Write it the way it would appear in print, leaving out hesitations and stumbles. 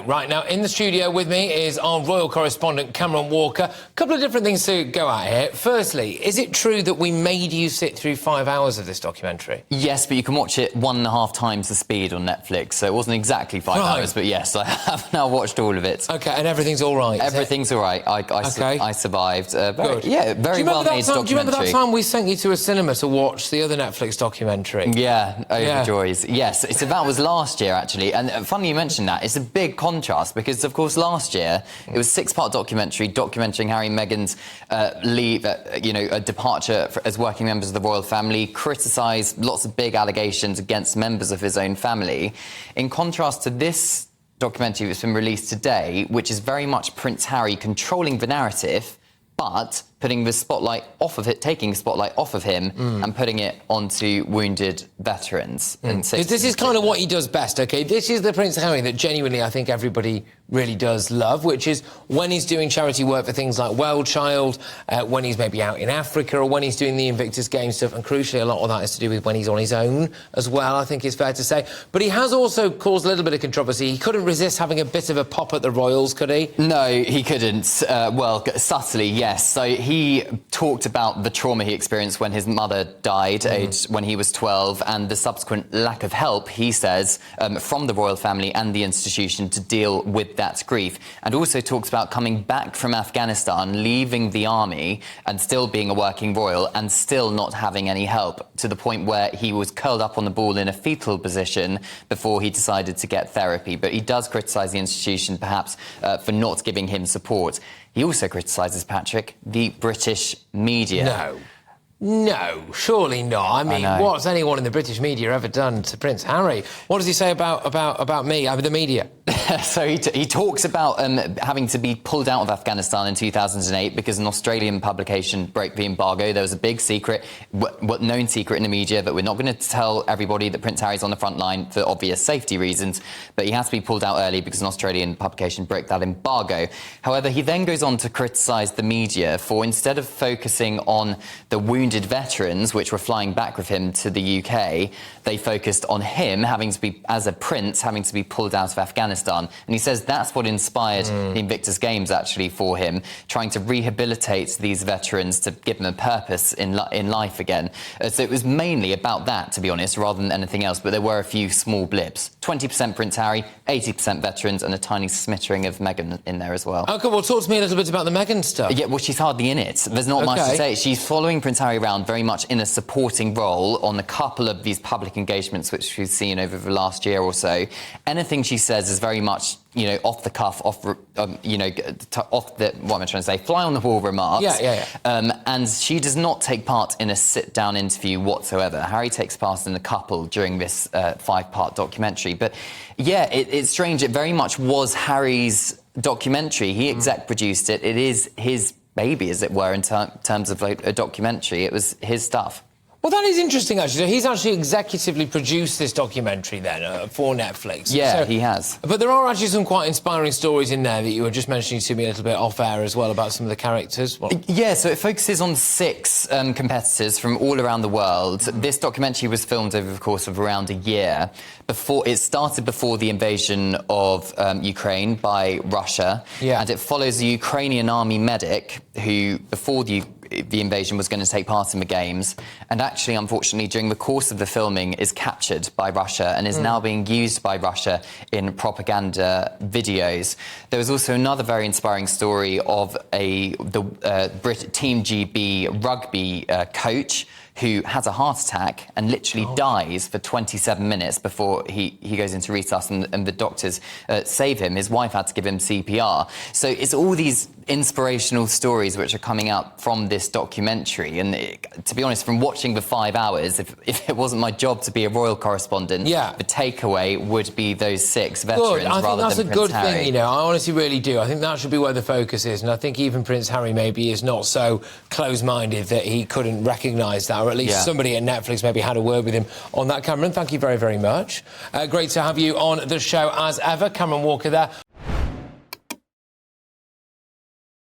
Right now, in the studio with me is our royal correspondent, Cameron Walker. A couple of different things to go at here. Firstly, is it true that we made you sit through 5 hours of this documentary? Yes, but you can watch it 1.5 times the speed on Netflix, so it wasn't exactly 5 hours, but yes, I have now watched all of it. OK, and everything's all right, Everything's all right. I survived. Good. Yeah, very well-made documentary. Do you remember that time we sent you to a cinema to watch the other Netflix documentary? Yeah, Overjoys. Yes, that was last year, actually, and funny you mentioned that. It's a big contrast because, of course, last year it was a 6-part documentary documenting Harry and Meghan's a departure as working members of the royal family, criticised lots of big allegations against members of his own family. In contrast to this documentary that's been released today, which is very much Prince Harry controlling the narrative, but putting the spotlight off of it, taking the spotlight off of him and putting it onto wounded veterans. Because this is kind of what he does best, OK? This is the Prince Harry that genuinely I think everybody really does love, which is when he's doing charity work for things like Well Child, when he's maybe out in Africa, or when he's doing the Invictus Games stuff, and crucially a lot of that is to do with when he's on his own as well, I think it's fair to say. But he has also caused a little bit of controversy. He couldn't resist having a bit of a pop at the royals, could he? No, he couldn't. Well, subtly, yes. So he talked about the trauma he experienced when his mother died, aged when he was 12, and the subsequent lack of help, he says, from the royal family and the institution to deal with that grief. And also talks about coming back from Afghanistan, leaving the army and still being a working royal and still not having any help, to the point where he was curled up on the ball in a fetal position before he decided to get therapy. But he does criticise the institution, perhaps, for not giving him support. He also criticises, Patrick, the British media. No, surely not. I mean, what's anyone in the British media ever done to Prince Harry? What does he say about me, the media? So he talks about having to be pulled out of Afghanistan in 2008 because an Australian publication broke the embargo. There was a big secret, known secret in the media, that we're not going to tell everybody that Prince Harry's on the front line for obvious safety reasons, but he has to be pulled out early because an Australian publication broke that embargo. However, he then goes on to criticise the media for, instead of focusing on the wounded veterans, which were flying back with him to the UK, they focused on him having to be, as a prince, having to be pulled out of Afghanistan. And he says that's what inspired the Invictus Games, actually, for him, trying to rehabilitate these veterans to give them a purpose in life again. So it was mainly about that, to be honest, rather than anything else, but there were a few small blips. 20% Prince Harry, 80% veterans, and a tiny smattering of Meghan in there as well. OK, well, talk to me a little bit about the Meghan stuff. Yeah, well, she's hardly in it. There's not much to say. She's following Prince Harry around very much in a supporting role on a couple of these public engagements which we've seen over the last year or so. Anything she says is very much, off the cuff, off the, what am I trying to say, fly on the wall remarks. And she does not take part in a sit-down interview whatsoever. Harry takes part in a couple during this 5-part documentary. But yeah, it's strange. It very much was Harry's documentary. He exec-produced it. It is his baby, as it were, in terms of a documentary. It was his stuff. Well, that is interesting, actually. So he's actually executively produced this documentary, then, for Netflix. Yeah, he has. But there are actually some quite inspiring stories in there that you were just mentioning to me a little bit off-air as well about some of the characters. Yeah, so it focuses on 6 competitors from all around the world. This documentary was filmed over the course of around a year. It started before the invasion of Ukraine by Russia. And it follows a Ukrainian army medic who, before the invasion, was going to take part in the games, and actually, unfortunately, during the course of the filming is captured by Russia and is now being used by Russia in propaganda videos. There was also another very inspiring story of the Team GB rugby coach who has a heart attack and literally dies for 27 minutes before he goes into resus and the doctors save him. His wife had to give him CPR. So it's all these inspirational stories which are coming out from this documentary. And to be honest, from watching the 5 hours, if it wasn't my job to be a royal correspondent, the takeaway would be those 6 veterans rather than Prince Harry. I think that's a good thing, I honestly really do. I think that should be where the focus is. And I think even Prince Harry maybe is not so close-minded that he couldn't recognise that, or at least somebody at Netflix maybe had a word with him on that. Cameron, thank you very, very much. Great to have you on the show as ever. Cameron Walker there